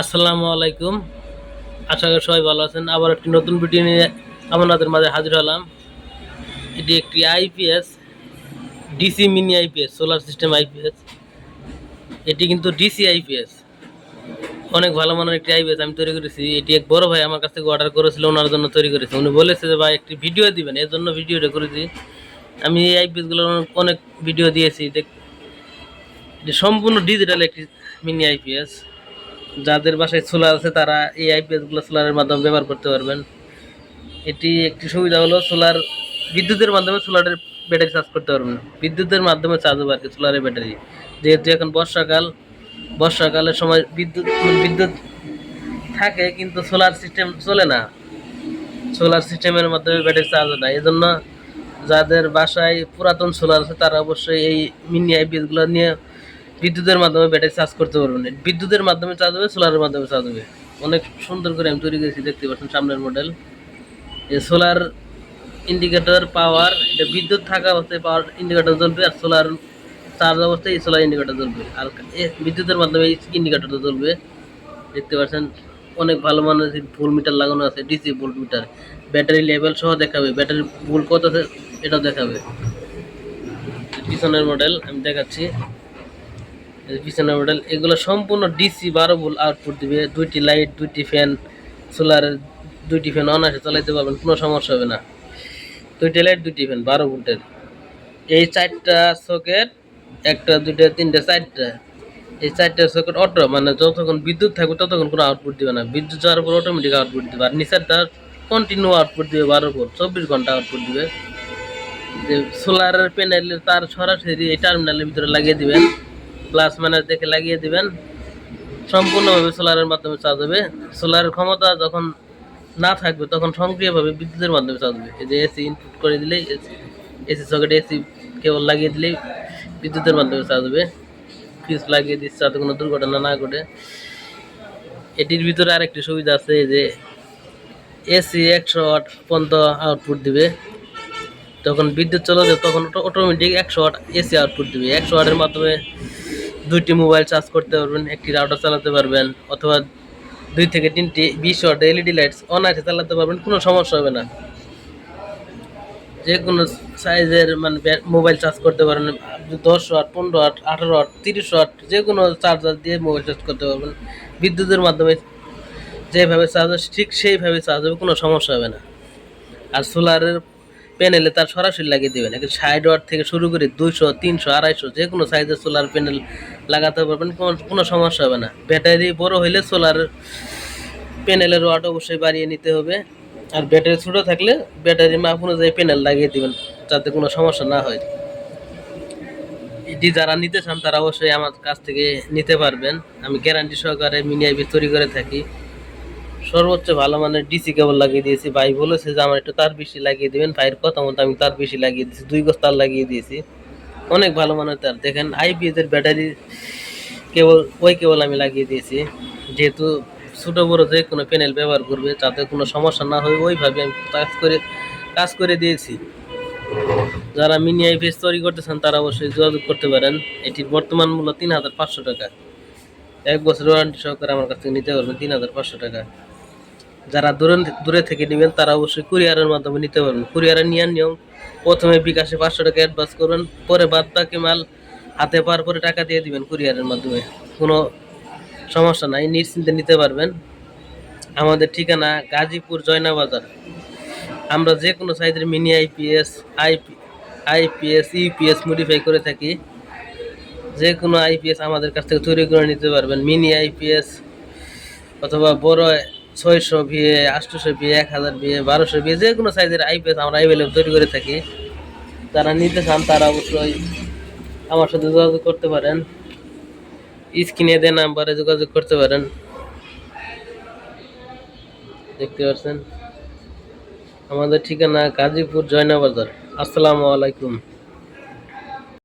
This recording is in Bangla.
আসসালামু আলাইকুম। আশা করি সবাই ভালো আছেন। আবার একটি নতুন ভিডিও নিয়ে আপনাদের মাঝে হাজির হলাম। এটি একটি IPS DC mini IPS solar system IPS. এটি কিন্তু ডিসি আইপিএস, অনেক ভালো মানের একটি আইপিএস আমি তৈরি করেছি। এটি এক বড় ভাই আমার কাছ থেকে অর্ডার করেছিল, ওনার জন্য তৈরি করেছি। উনি বলেছে যে ভাই একটি ভিডিও দিবেন, এর জন্য ভিডিওটা করেছি। আমি এই আইপিএসগুলো অনেক ভিডিও দিয়েছি। এটি সম্পূর্ণ ডিজিটাল একটি মিনি আইপিএস। যাদের বাসায় সোলার আছে তারা এই আইপিএসগুলো সোলারের মাধ্যমে ব্যবহার করতে পারবেন। এটি একটি সুবিধা হলো সোলার বিদ্যুতের মাধ্যমে সোলারের ব্যাটারি চার্জ করতে পারবেন। বিদ্যুতের মাধ্যমে চার্জ হবে আর কি সোলারের ব্যাটারি। যেহেতু এখন বর্ষাকালের সময় বিদ্যুৎ বিদ্যুৎ থাকে কিন্তু সোলার সিস্টেম চলে না। সোলার সিস্টেমের মাধ্যমে ব্যাটারি চার্জ হয় না। এই জন্য যাদের বাসায় পুরাতন সোলার আছে তারা অবশ্যই এই মিনি আইপিএসগুলো নিয়ে বিদ্যুতের মাধ্যমে ব্যাটারি চার্জ করতে পারবেন। বিদ্যুতের মাধ্যমে চার্জ হবে, সোলারের মাধ্যমে চার্জ হবে। অনেক সুন্দর করে আমি তৈরি করেছি, দেখতে পাচ্ছেন সামনের মডেল। এই সোলার ইন্ডিকেটর পাওয়ার, এটা বিদ্যুৎ থাকা অবস্থায় পাওয়ার ইন্ডিকেটর জ্বলবে, আর সোলার চার্জ অবস্থায় এই সোলার ইন্ডিকেটর জ্বলবে, আর বিদ্যুতের মাধ্যমে এই ইন্ডিকেটরটা জ্বলবে। দেখতে পাচ্ছেন অনেক ভালো মানের ভোল্ট মিটার লাগানো আছে, DC volt metre. Battery level সহ দেখাবে, ব্যাটারি ভোল্ট কত আছে এটাও দেখাবে। পিছনের মডেল আমি দেখাচ্ছি, পিছনের মডেল। এগুলো সম্পূর্ণ ডিসি 12 ভোল্ট আউটপুট দিবে। দুইটি লাইট, দুইটি ফ্যান, সোলারের দুইটি ফ্যান অনায়াসে চালাইতে পারবেন, কোনো সমস্যা হবে না। দুইটি লাইট, দুইটি ফ্যান 12 ভোল্টের। এই চারটা সকেট, একটা দুইটা তিনটা চারটা, এই চারটা সকেট অটো, মানে যতক্ষণ বিদ্যুৎ থাকবে ততক্ষণ কোনো আউটপুট দিবে না। বিদ্যুৎ যাওয়ার পর অটোমেটিক আউটপুট দিবে। আর নিচেরটা কন্টিনিউ আউটপুট দিবে 12 ভোল্ট, 24 ঘন্টা আউটপুট দিবে। যে সোলারের প্যানেলের তার সরাসরি এই টার্মিনালের ভিতরে লাগিয়ে দিবেন, প্লাস মাইনাস দেখে লাগিয়ে দিবেন। সম্পূর্ণভাবে সোলারের মাধ্যমে চার্জ হবে। সোলারের ক্ষমতা যখন না থাকবে তখন সক্রিয়ভাবে বিদ্যুতের মাধ্যমে চার্জ হবে। এই যে এসি ইনপুট করে দিলেই, এসি সকেটে এসি কেবল লাগিয়ে দিলেই বিদ্যুতের মাধ্যমে চার্জ হবে। ফিউজ লাগিয়ে দিচ্ছে যাতে কোনো দুর্ঘটনা না ঘটে। এটির ভিতরে আরেকটি সুবিধা আছে যে এসি 100 ওয়াট পর্যন্ত আউটপুট দিবে। যখন বিদ্যুৎ চলে যাবে তখন অটোমেটিক 100 ওয়াট এসি আউটপুট দিবে। 100 ওয়াটের মাধ্যমে দুইটি মোবাইল চার্জ করতে পারবেন, একটি রাউটার চালাতে পারবেন, অথবা 2 থেকে 3টি 20 ওয়াট এলইডি লাইটস অনায়াসে চালাতে পারবেন, কোনো সমস্যা হবে না। যে কোনো সাইজের মানে মোবাইল চার্জ করতে পারেন। 10 ওয়াট, 15 ওয়াট, 18 ওয়াট, 30 ওয়াট, যে কোনো চার্জার দিয়ে মোবাইল চার্জ করতে পারবেন। বিদ্যুতের মাধ্যমে যেভাবে চার্জ হয় ঠিক সেইভাবে চার্জ হবে, কোনো সমস্যা হবে না। আর সোলারের প্যানেলে তার সরাসরি লাগিয়ে দেবেন। 60 ওয়াট থেকে শুরু করে 200, 300, 250 যে কোনো সাইজের সোলার প্যানেল লাগাতে পারবেন, কোনো সমস্যা হবে না। ব্যাটারি বড় হইলে সোলার প্যানেলের ওয়াট অবশ্যই বাড়িয়ে নিতে হবে। আর ব্যাটারি ছোটো থাকলে ব্যাটারি মাপ অনুযায়ী প্যানেল লাগিয়ে দেবেন, যাতে কোনো সমস্যা না হয়। এটি যারা নিতে চান তারা অবশ্যই আমার কাছ থেকে নিতে পারবেন। আমি গ্যারান্টি সহকারে মিনি আইপি তৈরি করে থাকি। সর্বোচ্চ ভালো মানের ডিসি কেবল লাগিয়ে দিয়েছি। ভাই বলেছে যে আমার একটু তার বেশি লাগিয়ে দেবেন, ভাইয়ের কথা মতো আমি তার বেশি লাগিয়ে দিয়েছি, 2 গজ তার লাগিয়ে দিয়েছি। অনেক ভালো মানের তার। দেখেন আইপিএস এর ব্যাটারি কেবল, ওই কেবল আমি লাগিয়ে দিয়েছি। যেহেতু ছোটো বড়ো যে কোনো প্যানেল ব্যবহার করবে যাতে কোনো সমস্যা না হয়, ওইভাবে আমি কাজ করে দিয়েছি। যারা মিনি আইপিএস তৈরি করতেছেন তারা অবশ্যই যোগাযোগ করতে পারেন। এটির বর্তমান মূল্য 3500 টাকা। 1 বছর ওয়ারেন্টি সহকারে আমার কাছ থেকে নিতে পারবেন 3500 টাকা। যারা দূরে থেকে নেবেন তারা অবশ্যই কুরিয়ারের মাধ্যমে নিতে পারবেন। কুরিয়ারে নেওয়ার নিয়ম, প্রথমে বিকাশে 500 টাকা অ্যাডভান্স করবেন, পরে বাদ বাকি মাল হাতে পাওয়ার পরে টাকা দিয়ে দিবেন কুরিয়ারের মাধ্যমে। কোনো সমস্যা নাই, নিশ্চিন্তে নিতে পারবেন। আমাদের ঠিকানা গাজীপুর জয়নাবাজার। আমরা যে কোনো সাইজের মিনি আইপিএস ইউপিএস মডিফাই করে থাকি। যে কোনো আইপিএস আমাদের কাছ থেকে তৈরি করে নিতে পারবেন। মিনি আইপিএস অথবা বড় 600 ভিএ, 800 ভিএ, 1000 ভিএ, 1200 ভিএ, যে কোনো সাইজের আইপিএস আমরা অ্যাভেলেবল তৈরি করে থাকি। যারা নিতে চান তারা অবশ্যই আমার সাথে যোগাযোগ করতে পারেন। স্ক্রিনে দেওয়া নাম্বারে যোগাযোগ করতে পারেন। দেখতে পাচ্ছেন আমাদের ঠিকানা গাজীপুর জয়নাবাজার। আসসালামু আলাইকুম।